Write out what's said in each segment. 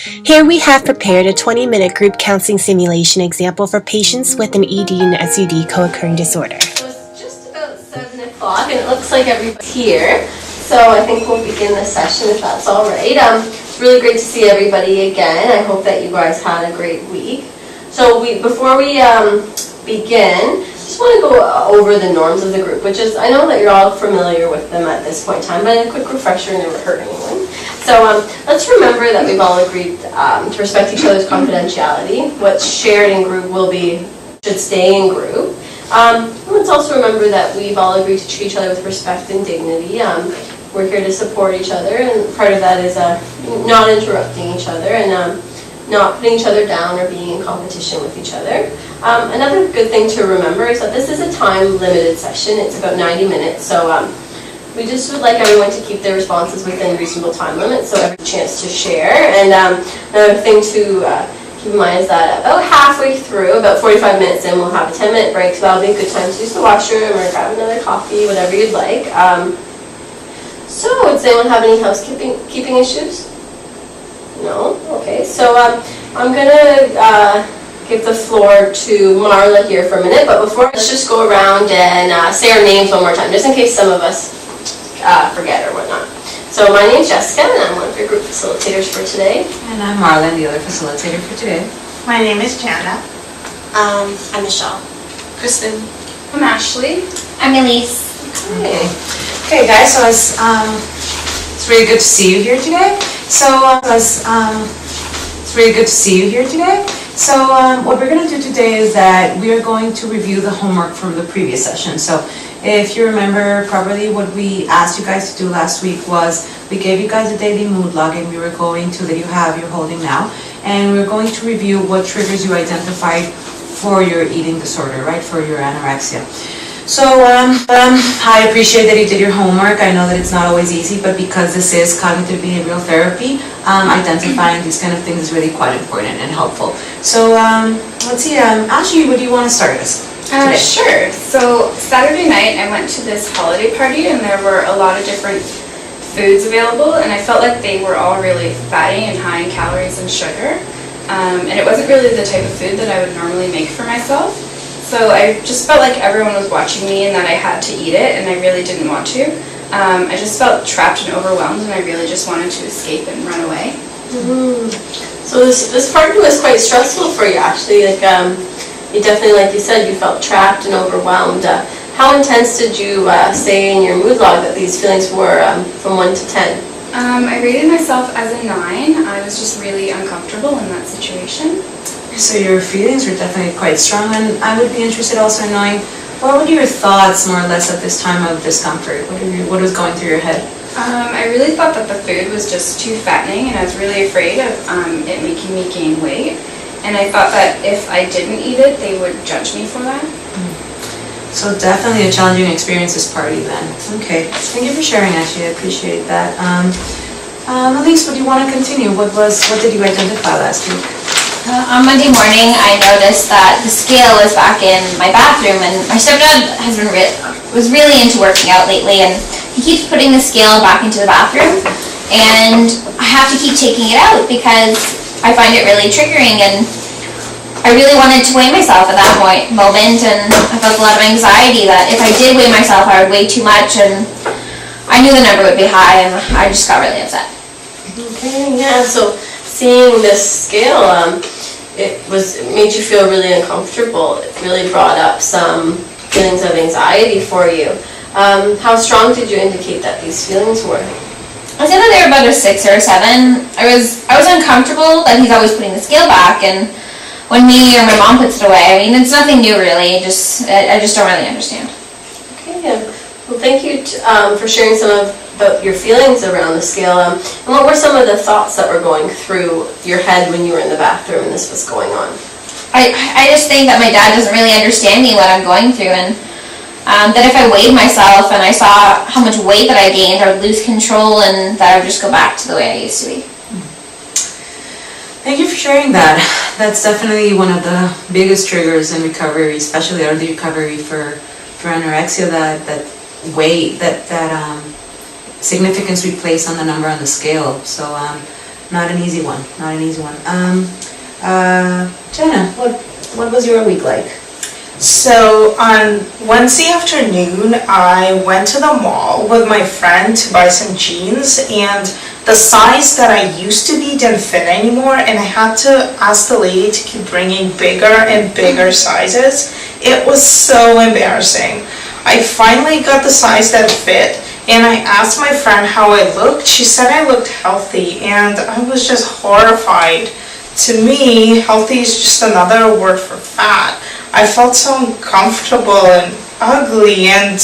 Here we have prepared a 20-minute group counseling simulation example for patients with an ED and SUD co-occurring disorder. So it's just about 7 o'clock and it looks like everybody's here. So I think we'll begin the session if that's all right. It's really great to see everybody again. I hope that you guys had a great week. So before we begin, just want to go over the norms of the group, which is, I know that you're all familiar with them at this point in time, but a quick refresher never hurt anyone. So let's remember that we've all agreed to respect each other's confidentiality. What's shared in group should stay in group. Let's also remember that we've all agreed to treat each other with respect and dignity. We're here to support each other, and part of that is not interrupting each other and not putting each other down or being in competition with each other. Another good thing to remember is that this is a time-limited session. It's about 90 minutes, so we just would like everyone to keep their responses within reasonable time limits, so every chance to share. And another thing to keep in mind is that about halfway through, about 45 minutes in, we'll have a 10-minute break, so that'll be a good time to use the washroom or grab another coffee, whatever you'd like. So does anyone have any housekeeping issues? No? Okay, so I'm going to give the floor to Marla here for a minute, but before, let's just go around and say our names one more time, just in case some of us forget or whatnot. So my name's Jessica, and I'm one of your group facilitators for today. And I'm Marla, the other facilitator for today. My name is Jana. I'm Michelle. Kristen. I'm Ashley. I'm Elise. Okay, guys. So it's really good to see you here today. What we're going to do today is that we are going to review the homework from the previous session. So if you remember properly, what we asked you guys to do last week was we gave you guys a daily mood log, and we were going to, that you're holding now, and we're going to review what triggers you identified for your eating disorder, right, for your anorexia. So I appreciate that you did your homework. I know that it's not always easy, but because this is cognitive behavioral therapy, identifying these kind of things is really quite important and helpful. So let's see, Ashley, what do you want to start us today? Sure. So Saturday night I went to this holiday party and there were a lot of different foods available, and I felt like they were all really fatty and high in calories and sugar. And it wasn't really the type of food that I would normally make for myself. So I just felt like everyone was watching me and that I had to eat it, and I really didn't want to. I just felt trapped and overwhelmed, and I really just wanted to escape and run away. So this party was quite stressful for you, actually. Like you definitely, like you said, you felt trapped and overwhelmed. How intense did you say in your mood log that these feelings were from 1 to 10? I rated myself as a 9. I was just really uncomfortable in that situation. So your feelings were definitely quite strong, and I would be interested also in knowing what were your thoughts more or less at this time of discomfort? What was going through your head? I really thought that the food was just too fattening, and I was really afraid of it making me gain weight. And I thought that if I didn't eat it, they would judge me for that. So definitely a challenging experience, this party then. Okay, thank you for sharing, Ashley. I appreciate that. Elise, would you want to continue? What did you identify last week? On Monday morning, I noticed that the scale was back in my bathroom, and my stepdad was really into working out lately, and he keeps putting the scale back into the bathroom, and I have to keep taking it out because I find it really triggering, and I really wanted to weigh myself at that moment, and I felt a lot of anxiety that if I did weigh myself, I would weigh too much, and I knew the number would be high, and I just got really upset. Okay, yeah, so seeing this scale, it made you feel really uncomfortable. It really brought up some feelings of anxiety for you. How strong did you indicate that these feelings were? I said that they were about a 6 or a 7. I was uncomfortable that he's always putting the scale back, and when me or my mom puts it away, I mean, it's nothing new really. I just don't really understand. Okay, yeah. Well, thank you for sharing about your feelings around the scale. And what were some of the thoughts that were going through your head when you were in the bathroom and this was going on? I just think that my dad doesn't really understand me, what I'm going through, and that if I weighed myself and I saw how much weight that I gained, I would lose control and that I would just go back to the way I used to be. Thank you for sharing that. That's definitely one of the biggest triggers in recovery, especially early recovery for anorexia, that weight, that significance we place on the number on the scale. So not an easy one, not an easy one. Jenna, what was your week like? So on Wednesday afternoon, I went to the mall with my friend to buy some jeans, and the size that I used to be didn't fit anymore, and I had to ask the lady to keep bringing bigger and bigger sizes. It was so embarrassing. I finally got the size that fit, and I asked my friend how I looked. She said I looked healthy, and I was just horrified. To me, healthy is just another word for fat. I felt so uncomfortable and ugly, and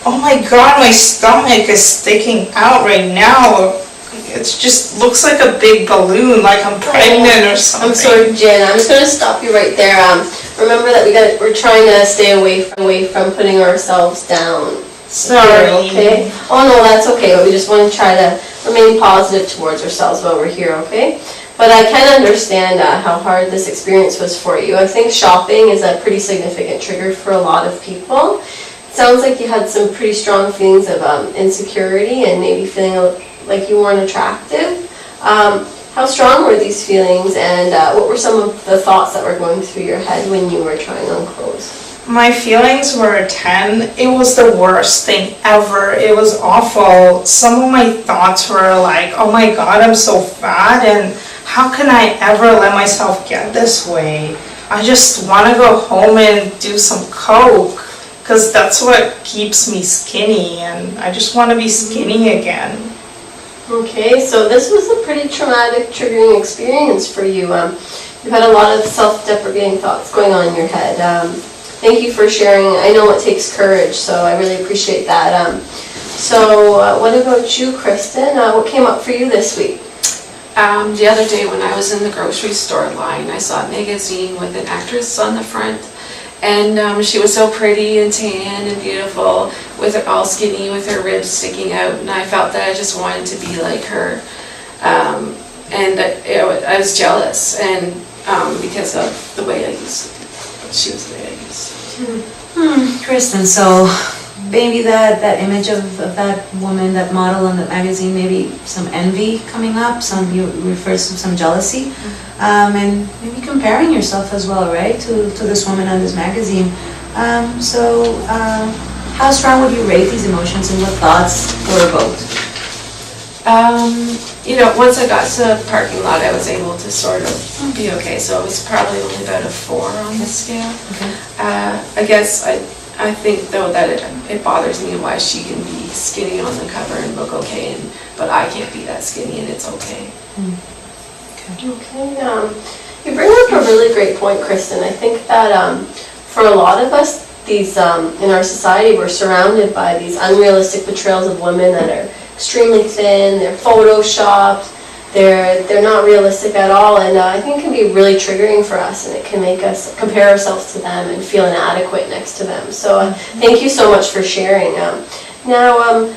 oh my god, my stomach is sticking out right now. It just looks like a big balloon, like I'm pregnant or something. I'm sorry, Jen. I'm just going to stop you right there. Remember that we're trying to stay away from putting ourselves down. Sorry. Okay? Oh no, that's okay. But we just want to try to remain positive towards ourselves while we're here, okay? But I can understand how hard this experience was for you. I think shopping is a pretty significant trigger for a lot of people. It sounds like you had some pretty strong feelings of insecurity and maybe feeling like you weren't attractive. How strong were these feelings, and what were some of the thoughts that were going through your head when you were trying on clothes? My feelings were a 10. It was the worst thing ever. It was awful. Some of my thoughts were like, oh my god, I'm so fat, and how can I ever let myself get this way? I just want to go home and do some coke, because that's what keeps me skinny, and I just want to be skinny again. Okay, so this was a pretty traumatic, triggering experience for you. You've had a lot of self-deprecating thoughts going on in your head. Thank you for sharing. I know it takes courage, so I really appreciate that. So what about you, Kristen? What came up for you this week? The other day when I was in the grocery store line, I saw a magazine with an actress on the front, and she was so pretty and tan and beautiful, with her all skinny, with her ribs sticking out, and I felt that I just wanted to be like her, and I was jealous, and because of the way I used to, she was the way I used to. Kristen, so maybe that image of that woman, that model on the magazine, maybe some envy coming up, you refer to some jealousy, and maybe comparing yourself as well, right, to this woman on this magazine. So how strong would you rate these emotions, and what thoughts were evoked? Once I got to the parking lot, I was able to sort of be okay, so it was probably only about a 4 on the scale. Okay. I guess I think though that it bothers me why she can be skinny on the cover and look okay, but I can't be that skinny and it's okay. Okay, you bring up a really great point, Kristen. I think that for a lot of us, these in our society, we're surrounded by these unrealistic portrayals of women that are extremely thin, they're photoshopped, they're not realistic at all, and I think it can be really triggering for us, and it can make us compare ourselves to them and feel inadequate next to them. So thank you so much for sharing. Now,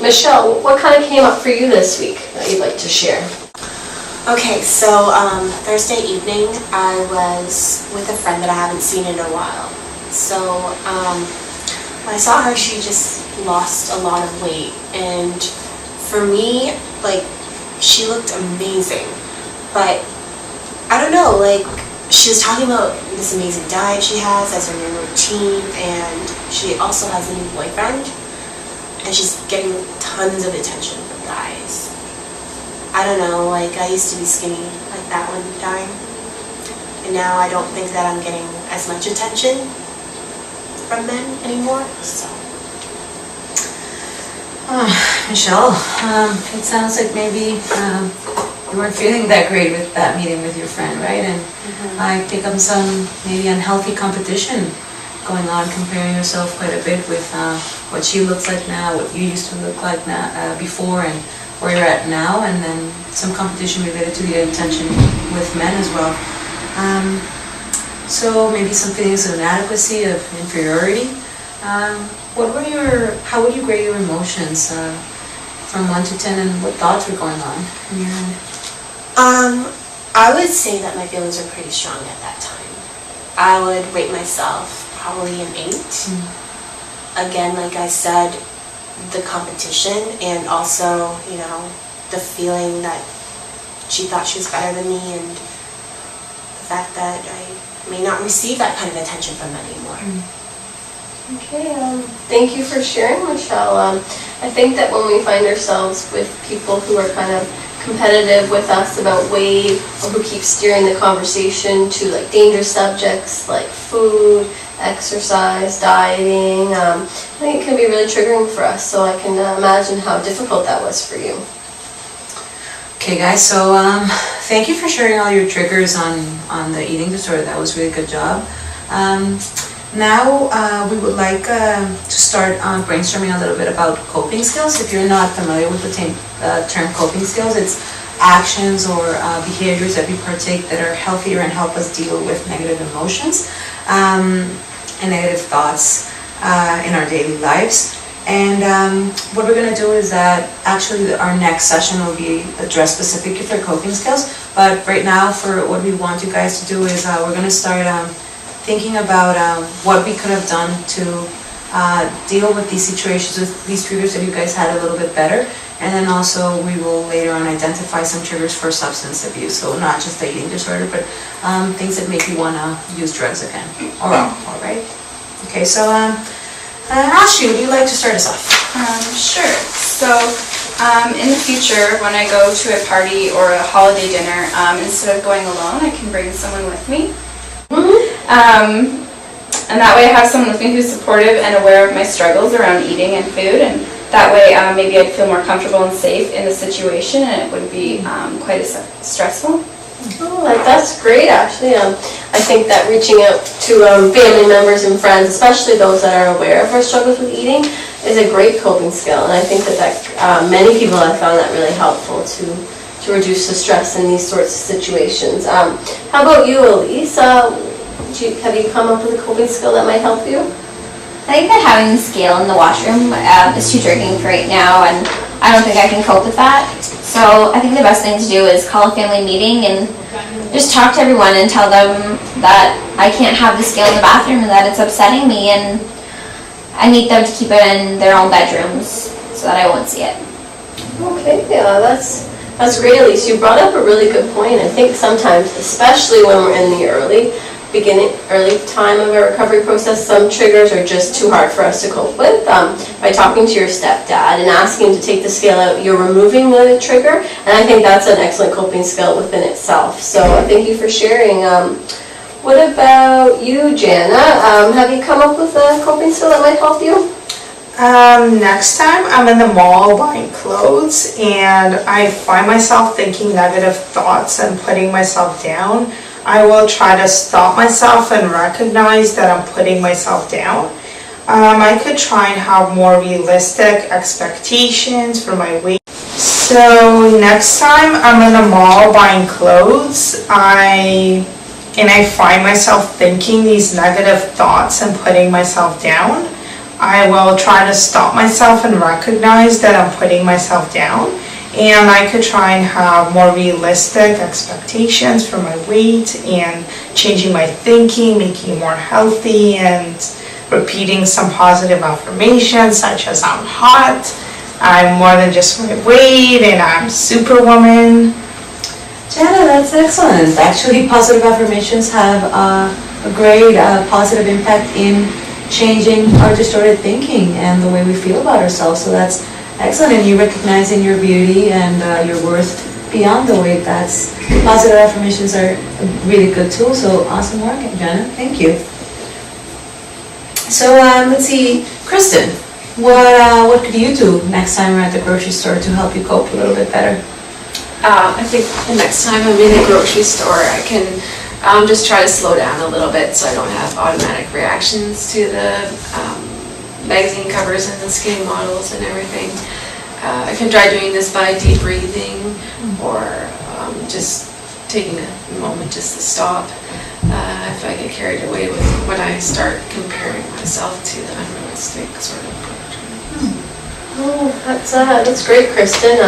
Michelle, what kind of came up for you this week that you'd like to share? Okay, so Thursday evening, I was with a friend that I haven't seen in a while. So when I saw her, she just lost a lot of weight, and for me, like, she looked amazing, but I don't know, like, she was talking about this amazing diet she has as her new routine, and she also has a new boyfriend, and she's getting tons of attention from guys. I don't know, like, I used to be skinny like that one time, and now I don't think that I'm getting as much attention from men anymore, so. Michelle, it sounds like maybe you weren't feeling that great with that meeting with your friend, right? And I pick up some maybe unhealthy competition going on, comparing yourself quite a bit with what she looks like now, what you used to look like now, before, and where you're at now, and then some competition related to the attention with men as well. So maybe some feelings of inadequacy, of inferiority. How would you grade your emotions from 1 to 10, and what thoughts were going on in your head? I would say that my feelings were pretty strong at that time. I would rate myself probably an 8. Again, like I said, the competition, and also, the feeling that she thought she was better than me, and the fact that I may not receive that kind of attention from men anymore. Okay, thank you for sharing, Michelle. I think that when we find ourselves with people who are kind of competitive with us about weight, or who keep steering the conversation to like dangerous subjects like food, exercise, dieting, I think it can be really triggering for us, so I can imagine how difficult that was for you. Okay guys, so thank you for sharing all your triggers on the eating disorder. That was really good job. Now we would like to start brainstorming a little bit about coping skills. If you're not familiar with the term coping skills, it's actions or behaviors that we partake that are healthier and help us deal with negative emotions and negative thoughts in our daily lives. And what we're going to do is that actually our next session will be addressed specifically for coping skills. But right now, for what we want you guys to do is we're going to start thinking about what we could have done to deal with these situations, with these triggers that you guys had a little bit better. And then also we will later on identify some triggers for substance abuse. So not just the eating disorder, but things that make you want to use drugs again. All right. Okay, so Ashley, would you like to start us off? Sure. So in the future, when I go to a party or a holiday dinner, instead of going alone, I can bring someone with me. And that way I have someone with me who's supportive and aware of my struggles around eating and food, and that way maybe I'd feel more comfortable and safe in the situation, and it wouldn't be quite as stressful. Oh, that's great, actually. I think that reaching out to family members and friends, especially those that are aware of our struggles with eating, is a great coping skill, and I think that many people have found that really helpful to reduce the stress in these sorts of situations. How about you, Elise? Have you come up with a coping skill that might help you? I think that having the scale in the washroom is too triggering for right now, and I don't think I can cope with that. So I think the best thing to do is call a family meeting and just talk to everyone and tell them that I can't have the scale in the bathroom and that it's upsetting me, and I need them to keep it in their own bedrooms so that I won't see it. Okay, yeah, that's great, Elise. You brought up a really good point. I think sometimes, especially when we're in the early time of our recovery process, some triggers are just too hard for us to cope with. By talking to your stepdad and asking him to take the scale out, you're removing the trigger, and I think that's an excellent coping skill within itself. So thank you for sharing. What about you, Jana? Have you come up with a coping skill that might help you? Next time I'm in the mall buying clothes and I find myself thinking negative thoughts and putting myself down, I will try to stop myself and recognize that I'm putting myself down. I could try and have more realistic expectations for my weight. So next time I'm in the mall buying clothes, I find myself thinking these negative thoughts and putting myself down, I will try to stop myself and recognize that I'm putting myself down. And I could try and have more realistic expectations for my weight and changing my thinking, making it more healthy, and repeating some positive affirmations such as I'm hot, I'm more than just my weight, and I'm superwoman. Jana, that's excellent. Actually, positive affirmations have a great positive impact in changing our distorted thinking and the way we feel about ourselves. So that's excellent, and you recognizing your beauty and your worth beyond the weight. Positive affirmations are a really good tool. So awesome work, Jana. Thank you. So let's see, Kristen, what could you do next time we're at the grocery store to help you cope a little bit better? I think the next time I'm in a grocery store, I can just try to slow down a little bit so I don't have automatic reactions to the magazine covers and the skinny models and everything. I can try doing this by deep breathing or just taking a moment just to stop if I get carried away with when I start comparing myself to the unrealistic sort of approach. Oh, that's great, Kristen.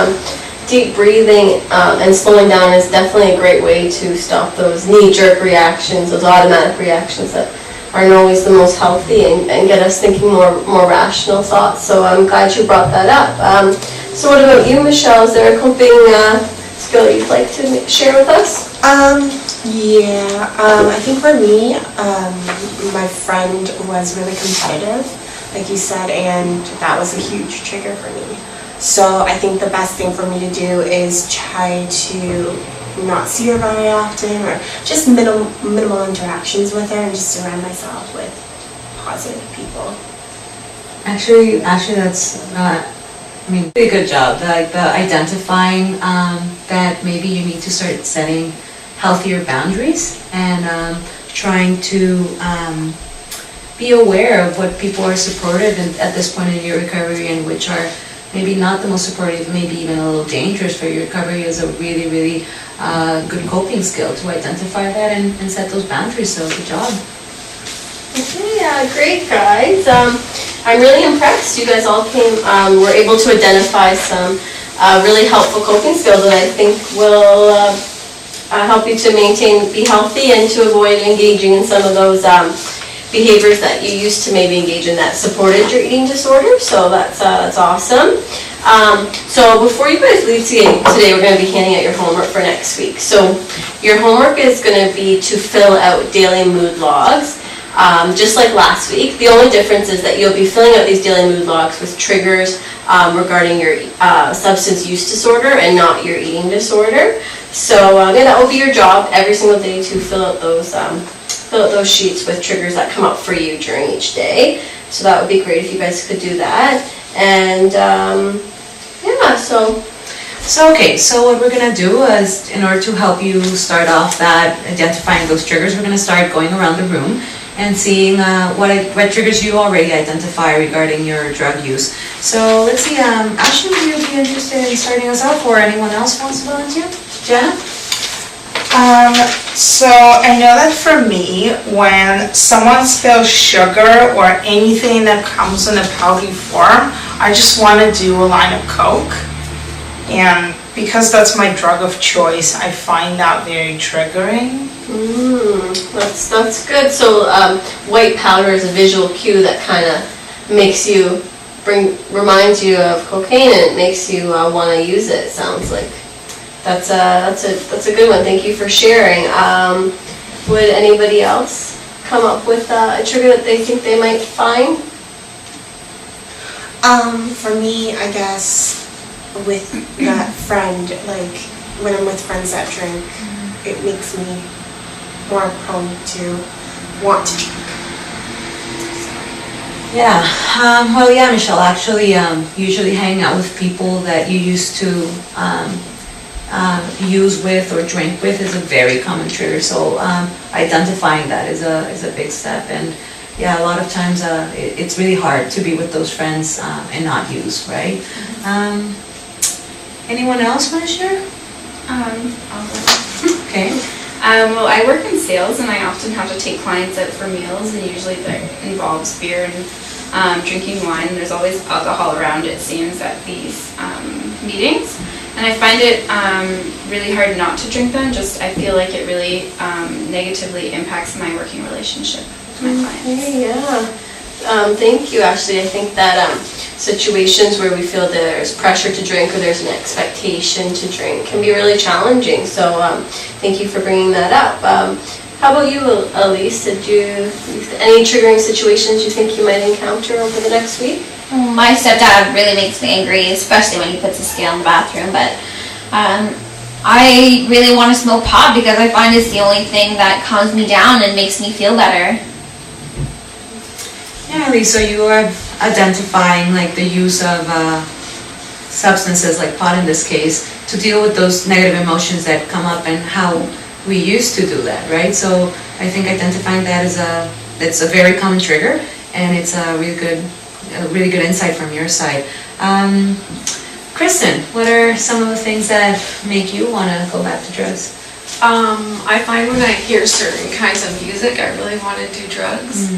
Deep breathing and slowing down is definitely a great way to stop those knee-jerk reactions, those automatic reactions that aren't always the most healthy, and get us thinking more rational thoughts. So I'm glad you brought that up. So what about you, Michelle? Is there a coping skill you'd like to share with us? I think for me, my friend was really competitive, like you said, and that was a huge trigger for me. So I think the best thing for me to do is try to not see her very often, or just minimal interactions with her, and just surround myself with positive people. Actually, that's pretty good job. Like the identifying that maybe you need to start setting healthier boundaries and trying to be aware of what people are supportive at this point in your recovery and which are maybe not the most supportive, maybe even a little dangerous for your recovery is a really, really good coping skill to identify that and set those boundaries. So good job. Okay, great guys. I'm really impressed. You guys all were able to identify some really helpful coping skills that I think will help you to be healthy and to avoid engaging in some of those behaviors that you used to maybe engage in that supported your eating disorder. So that's awesome. So before you guys leave today, we're going to be handing out your homework for next week. So your homework is going to be to fill out daily mood logs. Just like last week, the only difference is that you'll be filling out these daily mood logs with triggers regarding your substance use disorder and not your eating disorder. So that will be your job every single day to fill out those sheets with triggers that come up for you during each day. So that would be great if you guys could do that. And So what we're gonna do is, in order to help you start off that identifying those triggers, we're gonna start going around the room and seeing what triggers you already identify regarding your drug use. So let's see, Ashley, would you be interested in starting us off, or anyone else wants to volunteer? Jenna? So I know that for me, when someone spills sugar or anything that comes in a powdery form, I just want to do a line of Coke. And because that's my drug of choice, I find that very triggering. That's good. So white powder is a visual cue that kind of reminds you of cocaine, and it makes you want to use it. Sounds like that's a good one. Thank you for sharing. Would anybody else come up with a trigger that they think they might find? For me, I guess with that friend, like when I'm with friends that drink, it makes me more prone to want to drink. Yeah, Michelle, actually, usually hanging out with people that you used to use with or drink with is a very common trigger, so identifying that is a big step. And yeah, a lot of times it's really hard to be with those friends and not use, right? Anyone else want to share? I'll go. Okay. Well, I work in sales, and I often have to take clients out for meals, and usually that involves beer and drinking wine. There's always alcohol around, it seems, at these meetings. And I find it really hard not to drink them. I feel like it really negatively impacts my working relationship with my clients. Okay, yeah. Thank you, Ashley. I think that situations where we feel there's pressure to drink or there's an expectation to drink can be really challenging. So thank you for bringing that up. How about you, Elise? Any triggering situations you think you might encounter over the next week? My stepdad really makes me angry, especially when he puts a scale in the bathroom, but I really want to smoke pot because I find it's the only thing that calms me down and makes me feel better. Yeah, Lisa, you are identifying like the use of substances like pot in this case to deal with those negative emotions that come up and how we used to do that, right? So I think identifying that it's a very common trigger, and it's a really good insight from your side. Kristen, what are some of the things that make you want to go back to drugs? I find when I hear certain kinds of music, I really want to do drugs.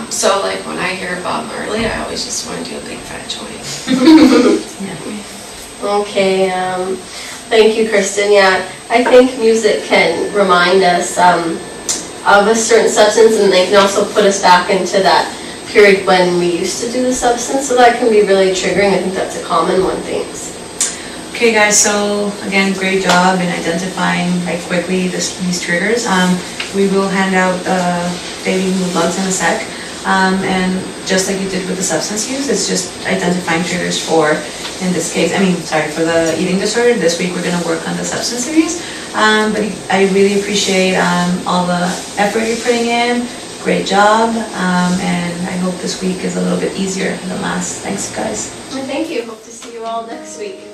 So like when I hear Bob Marley, I always just want to do a big fat joint. Okay, thank you, Kristen. Yeah, I think music can remind us of a certain substance, and they can also put us back into that period when we used to do the substance, so that can be really triggering. I think that's a common one, thanks. Okay guys, so again, great job in identifying like quickly these triggers. We will hand out daily mood logs in a sec. And just like you did with the substance use, it's just identifying triggers for, in this case, for the eating disorder. This week we're gonna work on the substance abuse. But I really appreciate all the effort you're putting in. Great job, and I hope this week is a little bit easier than last. Thanks, guys. Well, thank you. Hope to see you all next week.